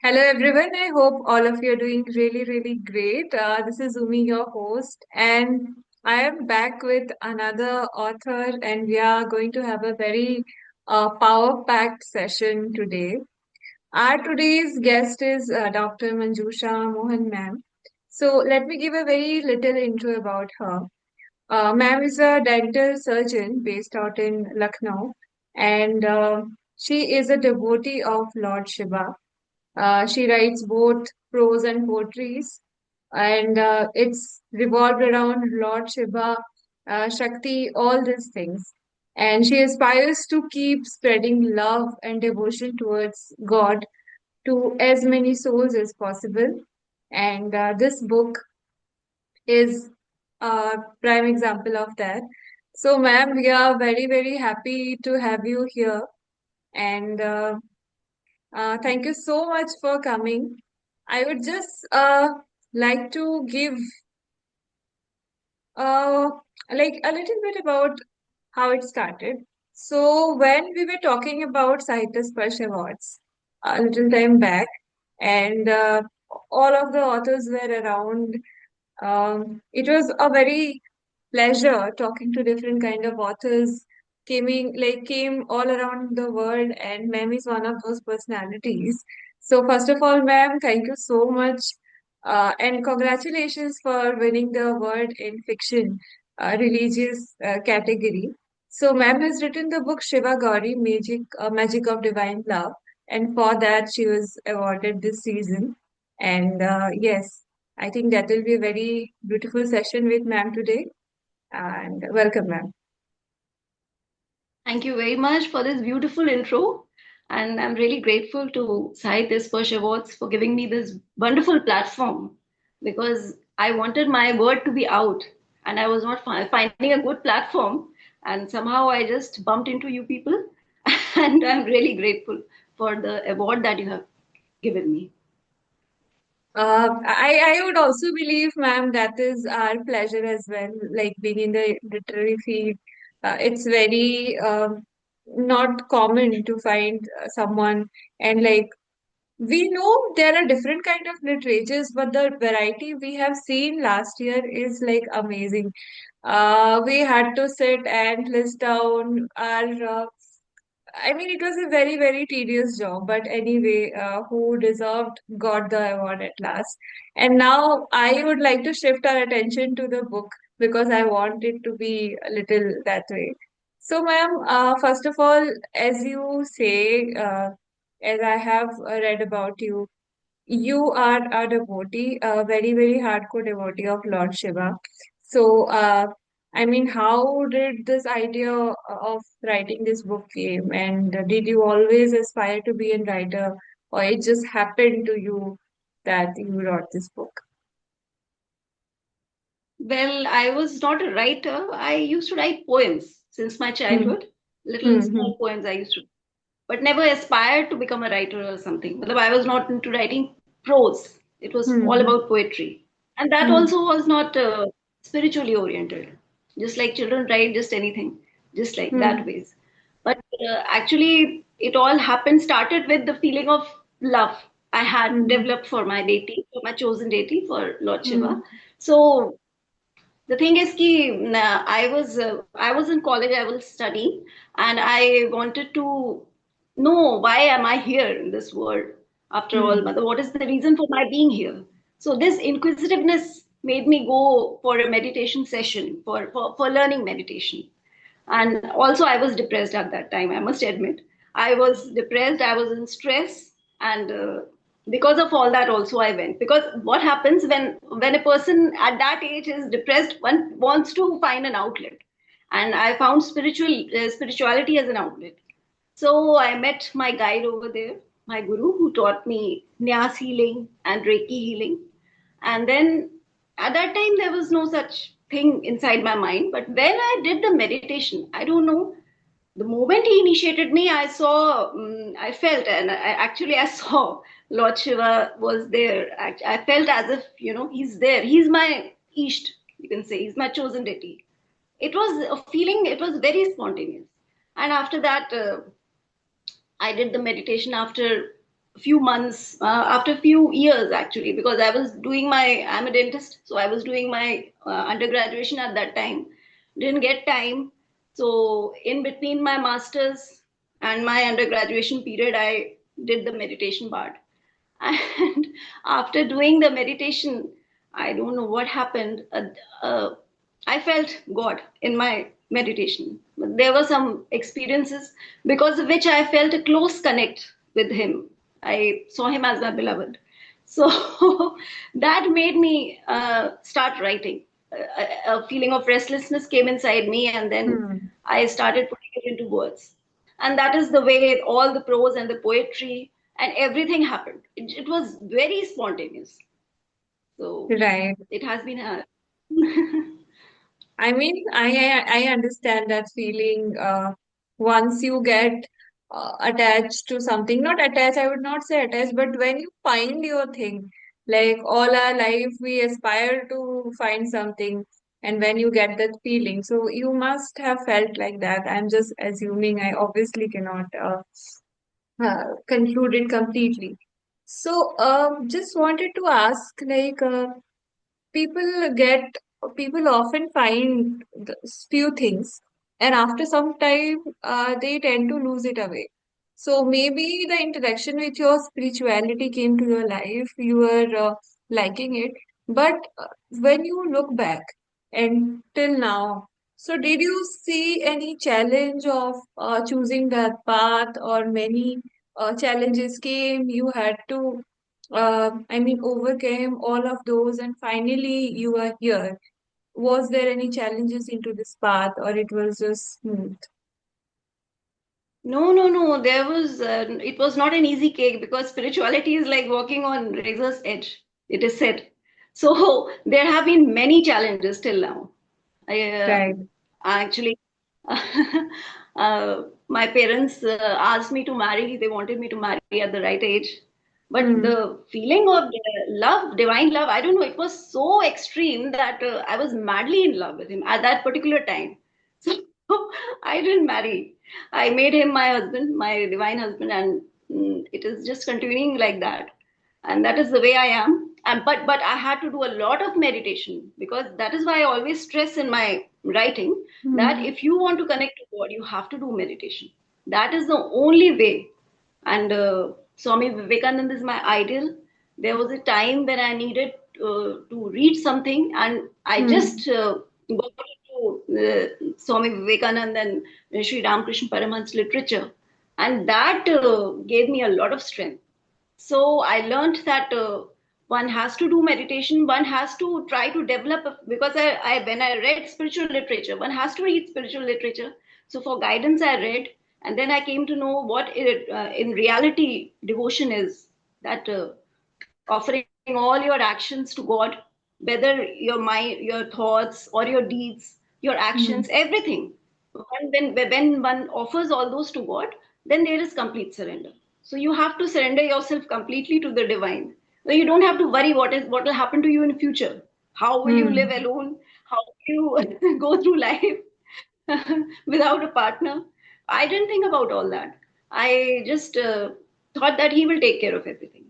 Hello everyone. I hope all of you are doing really, really great. This is Umi, your host, and I am back with another author, and we are going to have a very power-packed session today. Our today's guest is Dr. Manjusha Mohan, ma'am. So let me give a very little intro about her. Ma'am is a dental surgeon based out in Lucknow, and she is a devotee of Lord Shiva. She writes both prose and poetries, and it's revolved around Lord Shiva, Shakti, all these things. And she aspires to keep spreading love and devotion towards God to as many souls as possible. And this book is a prime example of that. So, ma'am, we are very, very happy to have you here. And thank you so much for coming. I would just like to give uh, like a little bit about how it started. So when we were talking about Sahitya Sparsh Awards a little time back, and all of the authors were around, it was a very pleasure talking to different kind of authors came all around the world, and ma'am is one of those personalities. So first of all, ma'am, thank you so much, and congratulations for winning the award in fiction religious category. So ma'am has written the book Shiva Gauri, Magic of Divine Love, and for that she was awarded this season. And yes, I think that will be a very beautiful session with ma'am today, and welcome, ma'am. Thank you very much for this beautiful intro. And I'm really grateful to Sahitya Sparsh Awards for giving me this wonderful platform because I wanted my word to be out and I was not finding a good platform. And somehow I just bumped into you people. And I'm really grateful for the award that you have given me. I would also believe, ma'am, that is our pleasure as well. Like being in the literary field, it's very not common to find someone, and like we know there are different kind of literatures, but the variety we have seen last year is like amazing. We had to sit and list down our I mean, it was a very, very tedious job, but anyway, who deserved got the award at last. And now I would like to shift our attention to the book because I want it to be a little that way. So, ma'am, first of all, as you say, as I have read about you, you are a devotee, a very, very hardcore devotee of Lord Shiva. So, I mean, how did this idea of writing this book came? And did you always aspire to be a writer, or it just happened to you that you wrote this book? Well, I was not a writer. I used to write poems since my Hmm. childhood, little Hmm. small poems I used to, but never aspired to become a writer or something. Matlab, I was not into writing prose. It was Hmm. all Hmm. about poetry. And that Hmm. also was not spiritually oriented. Just like children write just anything, just like that Hmm. ways. But actually, it all happened, started with the feeling of love I had Hmm. developed for my deity, for my chosen deity, for Lord Hmm. Shiva. So the thing is ki I was in college, I was studying, and I wanted to know why am I here in this world after all. Hmm. What is the reason for my being here? So this inquisitiveness made me go for a meditation session, for learning meditation. And also I was depressed at that time, I must admit. I was depressed, I was in stress, and because of all that also I went, because what happens when a person at that age is depressed, one wants to find an outlet. And I found spirituality as an outlet. So I met my guide over there, my guru, who taught me nyas healing and reiki healing. And then at that time, there was no such thing inside my mind. But when I did the meditation, I don't know, the moment he initiated me, I saw, I felt, and actually I saw Lord Shiva was there. I felt as if, he's there. He's my Isht, you can say. He's my chosen deity. It was a feeling, it was very spontaneous. And after that, I did the meditation after few months, after few years actually, because I'm a dentist, so I was doing my undergraduation at that time. Didn't get time. So in between my masters and my undergraduation period, I did the meditation part. And after doing the meditation, I don't know what happened. Uh, I felt God in my meditation. There were some experiences because of which I felt a close connect with Him. I saw Him as my beloved. So that made me start writing. A feeling of restlessness came inside me, and then Hmm. I started putting it into words. And that is the way all the prose and the poetry and everything happened. It was very spontaneous. So Right. it has been a I mean, I understand that feeling once you get attached to something. Not attached, I would not say attached, but when you find your thing, like all our life we aspire to find something, and when you get that feeling, so you must have felt like that. I'm just assuming. I obviously cannot conclude it completely. So, just wanted to ask, like. People get people often find few things, and after some time they tend to lose it away. So maybe the interaction with your spirituality came to your life, you were liking it, but when you look back and till now, so did you see any challenge of choosing that path, or many challenges came, you had to I mean, overcame all of those, and finally you are here. Was there any challenges into this path, or it was just smooth? no, no, no. It was not an easy cake because spirituality is like walking on razor's edge. It is said. So there have been many challenges till now. Right. I actually, my parents asked me to marry. They wanted me to marry at the right age. But Hmm. the feeling of love, divine love, I don't know, it was so extreme that I was madly in love with him at that particular time. So I didn't marry. I made him my husband, my divine husband, and it is just continuing like that. And that is the way I am. And but I had to do a lot of meditation because that is why I always stress in my writing that Hmm. if you want to connect to God, you have to do meditation. That is the only way. And Swami Vivekananda is my idol. There was a time when I needed to read something, and I Hmm. just got into Swami Vivekananda and Sri Ramakrishna Paramahansa literature, and that gave me a lot of strength. So I learned that one has to do meditation, one has to try to develop, because when I read spiritual literature, one has to read spiritual literature. So for guidance, I read, and then I came to know what in reality devotion is, that offering all your actions to God, whether your mind, your thoughts, or your deeds, your actions, Hmm. everything. When one offers all those to God, then there is complete surrender. So you have to surrender yourself completely to the divine. So you don't have to worry what will happen to you in future. How will you live Hmm. alone? How will you go through life without a partner? I didn't think about all that. I just thought that he will take care of everything,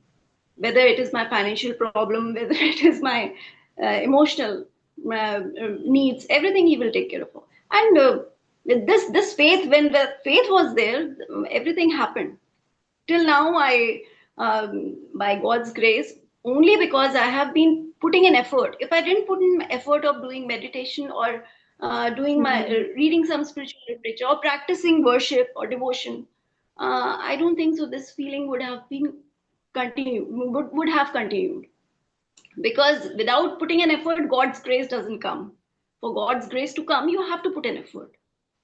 whether it is my financial problem, whether it is my emotional needs, everything he will take care of. And with this faith, when the faith was there, everything happened. Till now, by God's grace, only because I have been putting an effort. If I didn't put in effort of doing meditation, or doing my Hmm. reading some spiritual literature, or practicing worship or devotion, I don't think so. This feeling would have been would have continued, because without putting an effort, God's grace doesn't come. For God's grace to come, you have to put an effort.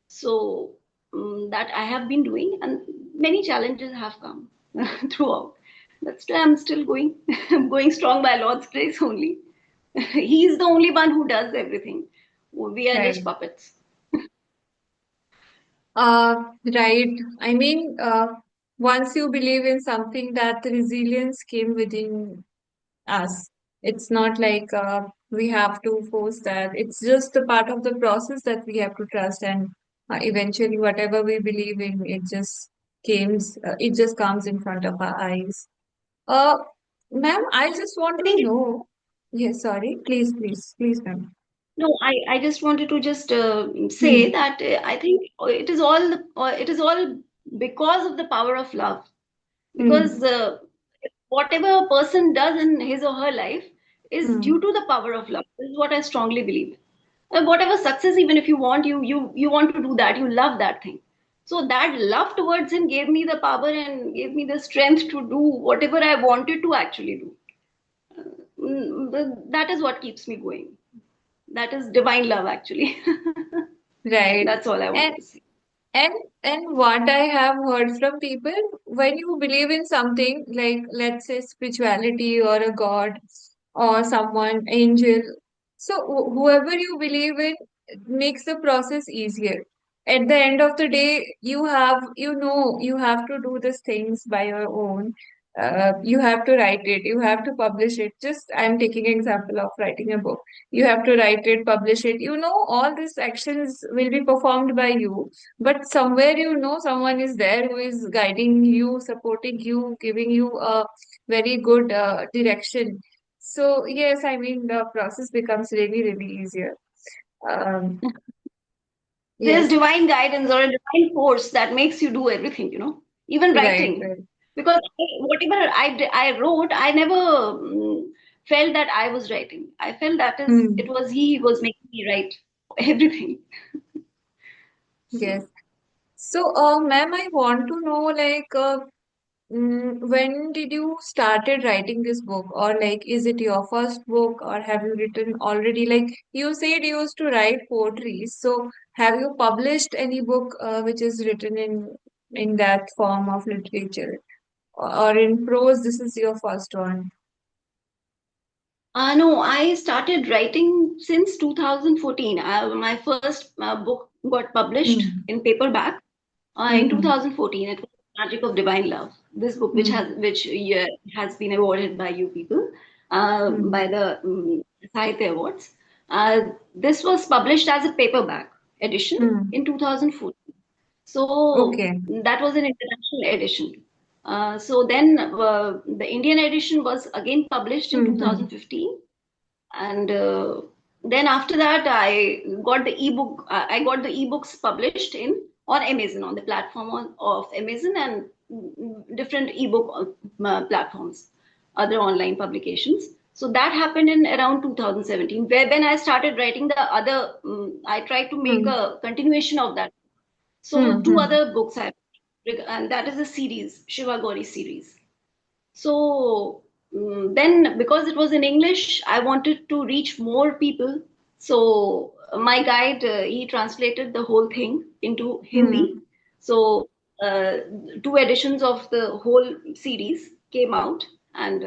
So that I have been doing, and many challenges have come throughout. But still, I'm still going. I'm going strong by Lord's grace only. He's the only one who does everything. We are just Right. puppets. Right. I mean, once you believe in something, that the resilience came within us. It's not like we have to force that. It's just a part of the process that we have to trust, and eventually, whatever we believe in, it just comes in front of our eyes. Uh, Ma'am, I just want I to think know. Yes, sorry. Please, ma'am. no, I just wanted to just say Hmm. that I think it is all because of the power of love. Because Hmm. whatever a person does in his or her life is due Hmm. to the power of love. This is what I strongly believe. Whatever success, even if you want, you want to do that, you love that thing. So that love towards him gave me the power and gave me the strength to do whatever I wanted to actually do. That is what keeps me going. That is divine love, actually. Right. That's all I And wanted to say. And and what I have heard from people, when you believe in something like, let's say, spirituality or a god or someone, angel, so whoever you believe in makes the process easier. At the end of the day, you have to do these things by your own. You have to write it, you have to publish it. Just I'm taking example of writing a book. You have to write it, publish it. All these actions will be performed by you, but somewhere someone is there who is guiding you, supporting you, giving you a very good direction. So yes, I mean the process becomes really, really easier. Um, There's yes, divine guidance or a divine force that makes you do everything, even right, writing. right. Because whatever I wrote, I never felt that I was writing. I felt that it Hmm. was he who was making me write everything. Yes. So, So, ma'am, I want to know, like, when did you started writing this book, or like, is it your first book, or have you written already? Like you said, you used to write poetry. So, have you published any book which is written in that form of literature, or in prose? This is your first one. no, I started writing since 2014. My first book got published Hmm. in paperback in Hmm. 2014. It was Magic of Divine Love. This book, Hmm. which has been awarded by you people, by Hmm. the Sahitya Awards. This was published as a paperback edition Hmm. in 2014. So Okay. that was an international edition. So then the Indian edition was again published in Hmm. Hmm. 2015, and then after that I got the ebooks published in on Amazon, on the platform of Amazon, and different ebook platforms, other online publications. So that happened in around 2017, where when I started writing the other I tried to make Hmm. a continuation of that. So Hmm. two Hmm. other books and that is a series, Shiva Gauri series. So then, because it was in English, I wanted to reach more people. So my guide, he translated the whole thing into Hindi. Hmm. So uh, two editions of the whole series came out, and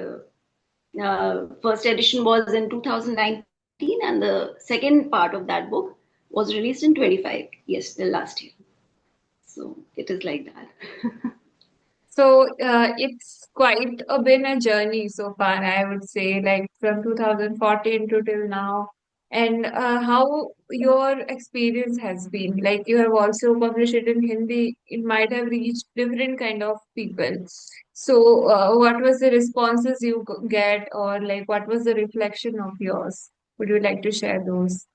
first edition was in 2019, and the second part of that book was released in 25. Yes, the last year. So it is like that. So it's quite been a journey so far, I would say, like from 2014 to till now. And how your experience has been. Like you have also published it in Hindi, it might have reached different kind of people. So what was the responses you get, or like what was the reflection of yours? Would you like to share those?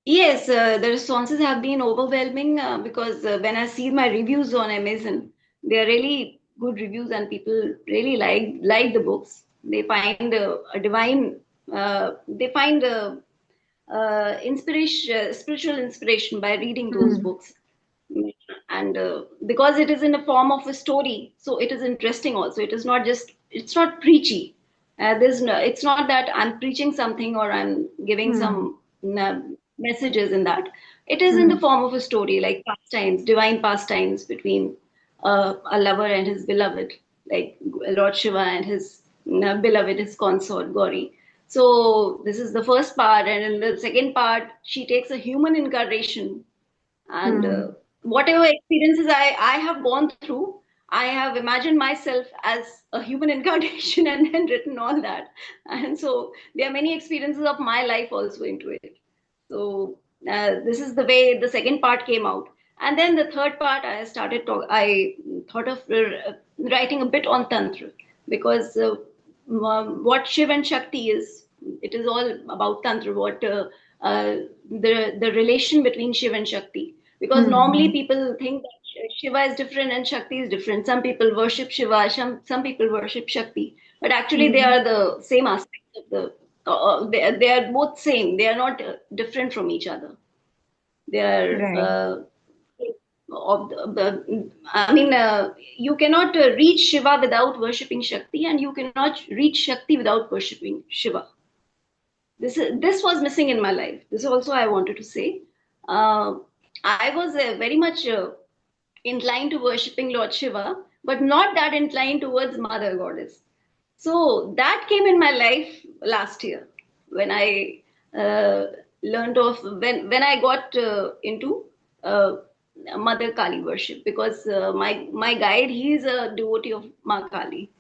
Yes, the responses have been overwhelming because when I see my reviews on Amazon, they are really good reviews, and people really like the books. They find a divine, they find inspiration, spiritual inspiration by reading those Hmm. books. And because it is in the form of a story, so it is interesting also. It's not preachy. It's not that I'm preaching something or I'm giving Hmm. some uh, messages in that. It is in the Hmm. form of a story, like pastimes, divine pastimes between a lover and his beloved, like Lord Shiva and his beloved, his consort Gauri. So this is the first part, and in the second part, she takes a human incarnation, and Hmm. whatever experiences I have gone through, I have imagined myself as a human incarnation and then written all that. And so there are many experiences of my life also into it. So this is the way the second part came out. And then the third part, I thought of writing a bit on Tantra, because what Shiv and Shakti is, it is all about Tantra, uh, the relation between Shiv and Shakti. Because normally Hmm. people think that Shiva is different and Shakti is different. Some people worship Shiva, some people worship Shakti, but actually they Hmm. are the same aspects of the. They are both same. They are not different from each other. They are Right. I mean, you cannot reach Shiva without worshipping Shakti, and you cannot reach Shakti without worshipping Shiva. This was missing in my life. This also I wanted to say. Uh, I was very much inclined to worshipping Lord Shiva, but not that inclined towards Mother Goddess. So that came in my life last year when I uh, learned of when I got into uh, Mother Kali worship, because my guide, he is a devotee of Ma Kali.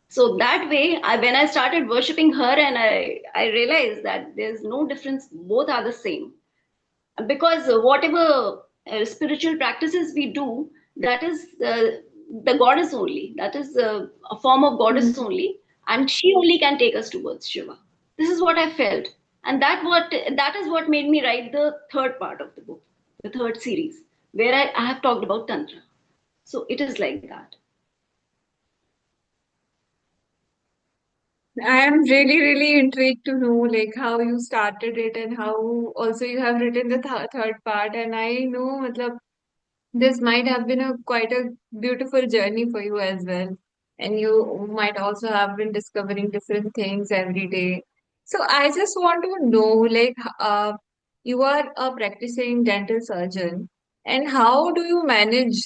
So that way, when I started worshipping her, and I realized that there's no difference; both are the same, because whatever spiritual practices we do, that is the goddess only, that is a form of goddess Hmm. only, and she only can take us towards Shiva. This is what I felt, and that is what made me write the third part of the book, the third series, where I have talked about Tantra. So it is like that. I am really, really intrigued to know like how you started it and how also you have written the third part. And I know, matlab, this might have been a quite a beautiful journey for you as well. And you might also have been discovering different things every day. So I just want to know, like, you are a practicing dental surgeon, and how do you manage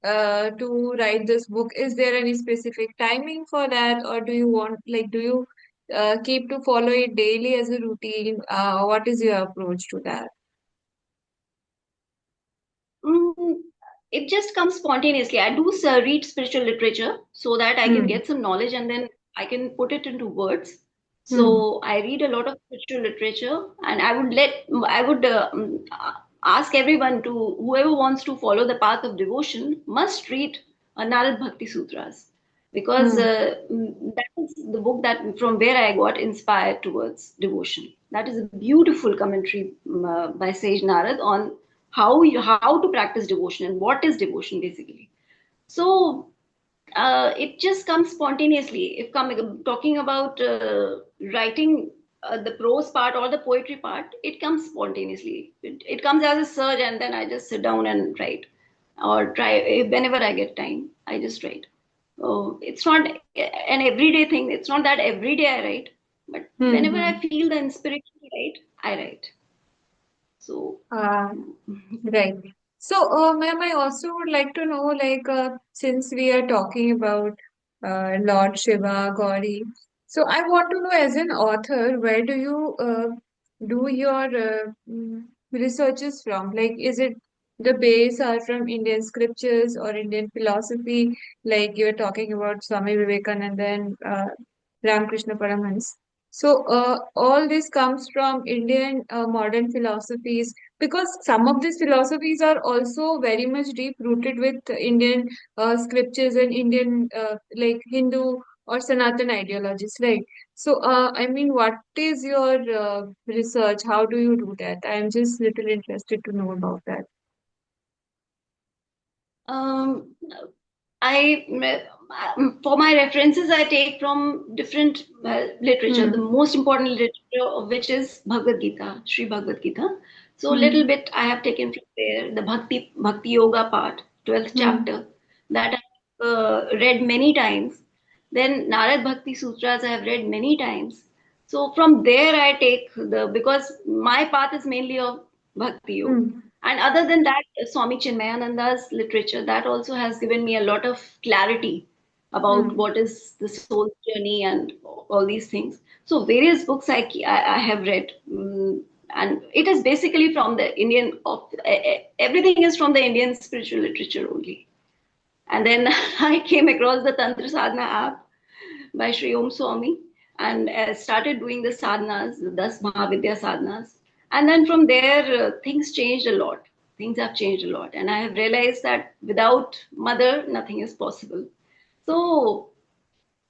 to write this book? Is there any specific timing for that, or do you want, like, do you keep to follow it daily as a routine? What is your approach to that? Mm, it just comes spontaneously. I do read spiritual literature so that I can Hmm. get some knowledge, and then I can put it into words. Hmm. So I read a lot of spiritual literature, and I would ask everyone to, whoever wants to follow the path of devotion must read Narad Bhakti Sutras, because Hmm. that is the book that from where I got inspired towards devotion. That is a beautiful commentary by Sage Narad on how to practice devotion and what is devotion basically. So it just comes spontaneously. If talking about writing the prose part or the poetry part, it comes spontaneously. It comes as a surge, and then I just sit down and write, or try whenever I get time. I just write. Oh, it's not an everyday thing. It's not that every day I write, but Hmm. whenever Hmm. I feel the inspiration to write, I write. So. Uh, Right. So, ma'am, I also would like to know, like, since we are talking about Lord Shiva, Gauri, so I want to know, as an author, where do you do your researches from? Like, is it the base are from Indian scriptures or Indian philosophy? Like you were talking about Swami Vivekananda and Ramakrishna Paramhans. So, all this comes from Indian modern philosophies, because some of these philosophies are also very much deep rooted with Indian scriptures and Indian like Hindu or Sanatan ideologies, right? So, I mean, what is your research? How do you do that? I am just little interested to know about that. Um, I for my references, I take from different literature. The Hmm. most important literature of which is Bhagavad Gita, Sri Bhagavad Gita. So little Hmm. bit I have taken from there. The Bhakti Yoga part, 12th Hmm. chapter, that I read many times. Then Narad Bhakti Sutras I have read many times. So from there I take because my path is mainly of Bhakti Yoga. Hmm. And other than that, Swami Chinmayananda's literature, that also has given me a lot of clarity about Hmm. what is the soul's journey and all these things. So various books I have read, and it is basically from the everything is from the Indian spiritual literature only. And then I came across the Tantra Sadhana app by Sri Om Swami, and started doing the sadhanas, the Das Mahavidya sadhanas. And then from there, things changed a lot. Things have changed a lot, and I have realized that without mother, nothing is possible. So,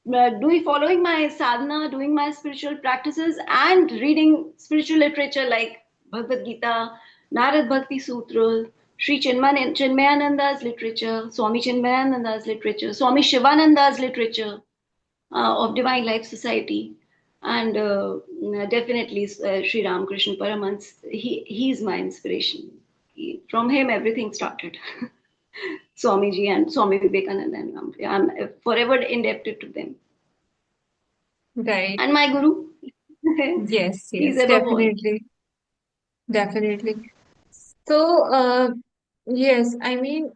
doing following my sadhana, doing my spiritual practices, and reading spiritual literature like Bhagavad Gita, Narad Bhakti Sutra, Sri Chinmayananda's literature, Swami Chinmayananda's literature, Swami Shivananda's literature of Divine Life Society, and definitely Sri Ramakrishna Paramans. He's my inspiration. From him, everything started. Swamiji and Swami Vivekananda and Ramdev. I'm forever indebted to them. Right. And my guru, Yes, he's yes, above all. definitely. Definitely. So, yes, I mean,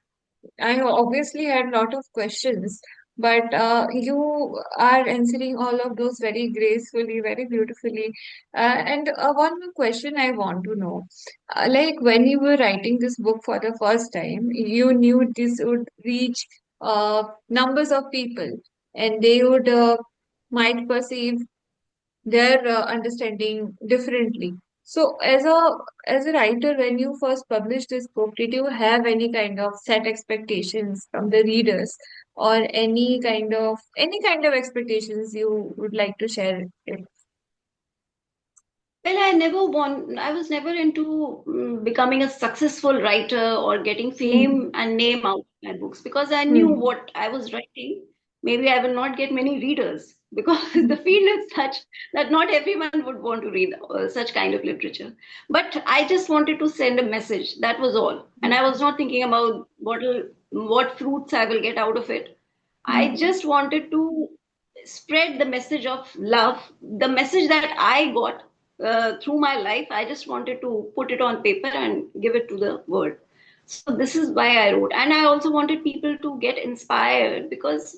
I obviously had a lot of questions, but you are answering all of those very gracefully, very beautifully. And one more question I want to know. Like when you were writing this book for the first time, you knew this would reach numbers of people and they would might perceive their understanding differently. So, as a writer, when you first published this book, did you have any kind of set expectations from the readers, or any kind of expectations you would like to share? It? Well, I was never into becoming a successful writer or getting fame Hmm. and name out of my books because I knew Hmm. what I was writing. Maybe I will not get many readers because the field is such that not everyone would want to read such kind of literature. But I just wanted to send a message. That was all. And I was not thinking about what fruits I will get out of it. I Hmm. just wanted to spread the message of love, the message that I got through my life. I just wanted to put it on paper and give it to the world. So this is why I wrote, and I also wanted people to get inspired because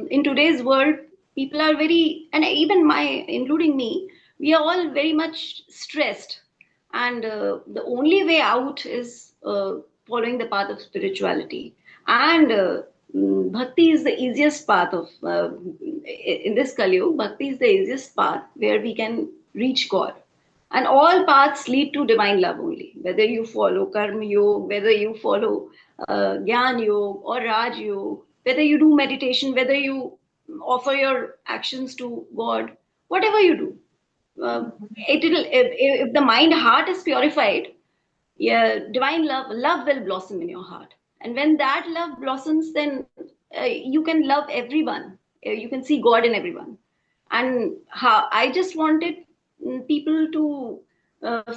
in today's world, people are very, and even including me, we are all very much stressed, and the only way out is following the path of spirituality. And bhakti is the easiest path of in this Kali Yuga. Bhakti is the easiest path where we can reach God. And all paths lead to divine love only. Whether you follow Karma Yoga, whether you follow Gyan Yoga or Raj Yoga, whether you do meditation, whether you offer your actions to God, whatever you do, if the mind heart is purified, yeah, divine love will blossom in your heart. And when that love blossoms, then you can love everyone. You can see God in everyone. And I just wanted people to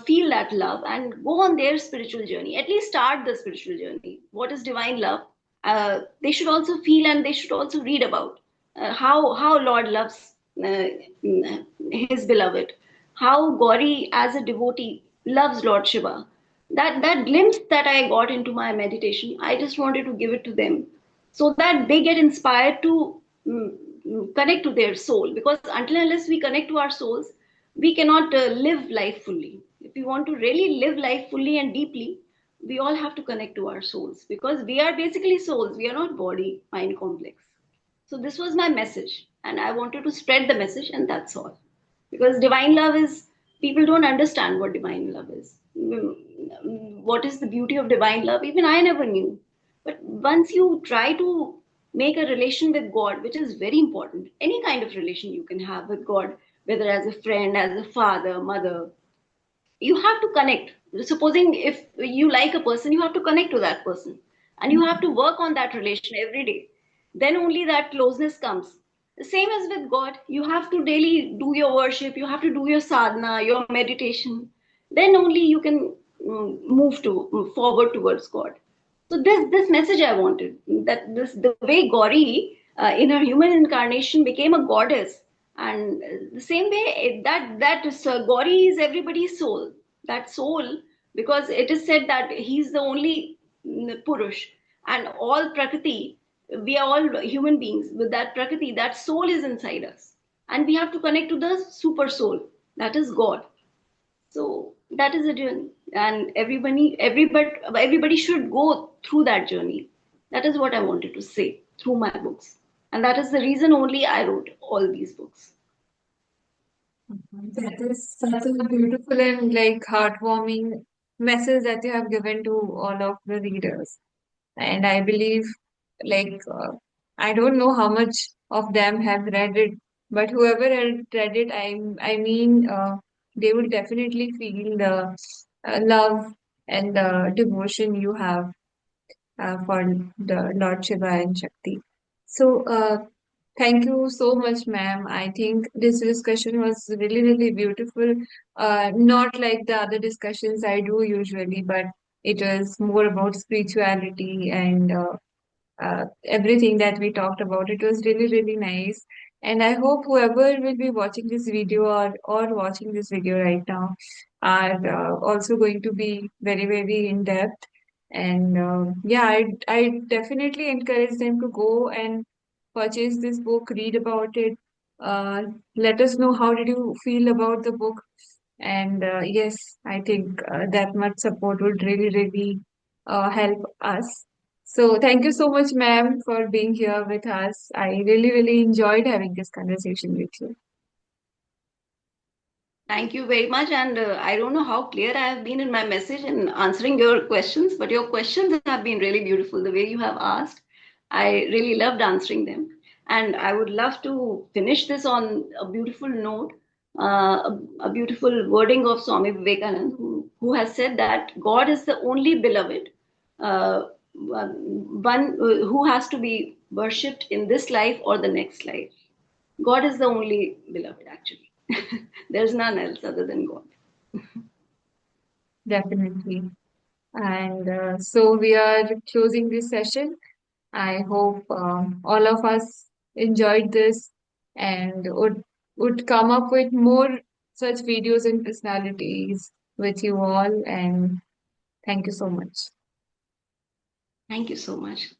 feel that love and go on their spiritual journey, at least start the spiritual journey. What is divine love? They should also feel and they should also read about how Lord loves his beloved, how Gauri as a devotee loves Lord Shiva. That glimpse that I got into my meditation, I just wanted to give it to them so that they get inspired to connect to their soul. Because until and unless we connect to our souls, we cannot live life fully. If we want to really live life fully and deeply, we all have to connect to our souls because we are basically souls. We are not body mind complex. So this was my message, and I wanted to spread the message, and that's all. Because divine love is, people don't understand what divine love is. What is the beauty of divine love? Even I never knew. But once you try to make a relation with God, which is very important, any kind of relation you can have with God, whether as a friend, as a father, mother, you have to connect. Supposing if you like a person, you have to connect to that person and you have to work on that relation every day. Then only that closeness comes. The same as with God, you have to daily do your worship, you have to do your sadhana, your meditation. Then only you can move forward towards God. So this message I wanted, that this the way Gauri in her human incarnation became a goddess, and the same way Gauri is everybody's soul. That soul, because it is said that he's the only Purush, and all Prakriti, we are all human beings. With that Prakriti, that soul is inside us, and we have to connect to the super soul, that is God. So that is a journey, and everybody should go through that journey. That is what I wanted to say through my books, and that is the reason only I wrote all these books. That is such a beautiful and like heartwarming message that you have given to all of the readers. And I believe, like, I don't know how much of them have read it, but whoever had read it, I mean, they would definitely feel the love and the devotion you have for the Lord Shiva and Shakti. So, thank you so much, ma'am. I think this discussion was really, really beautiful. Not like the other discussions I do usually, but it was more about spirituality and everything that we talked about. It was really, really nice. And I hope whoever will be watching this video or watching this video right now are also going to be very, very in depth. And yeah, I definitely encourage them to go and purchase this book, read about it. Uh, Let us know how did you feel about the book. And yes, I think that much support would really, really help us. So thank you so much, ma'am, for being here with us. I really, really enjoyed having this conversation with you. Thank you very much. And I don't know how clear I have been in my message in answering your questions, but your questions have been really beautiful. The way you have asked, I really loved answering them. And I would love to finish this on a beautiful note, a beautiful wording of Swami Vivekananda, who has said that God is the only beloved, uh, one who has to be worshipped in this life or the next life. God is the only beloved, actually. There's none else other than God. Definitely. And so we are closing this session. I hope all of us enjoyed this and would come up with more such videos and personalities with you all. And thank you so much. Thank you so much.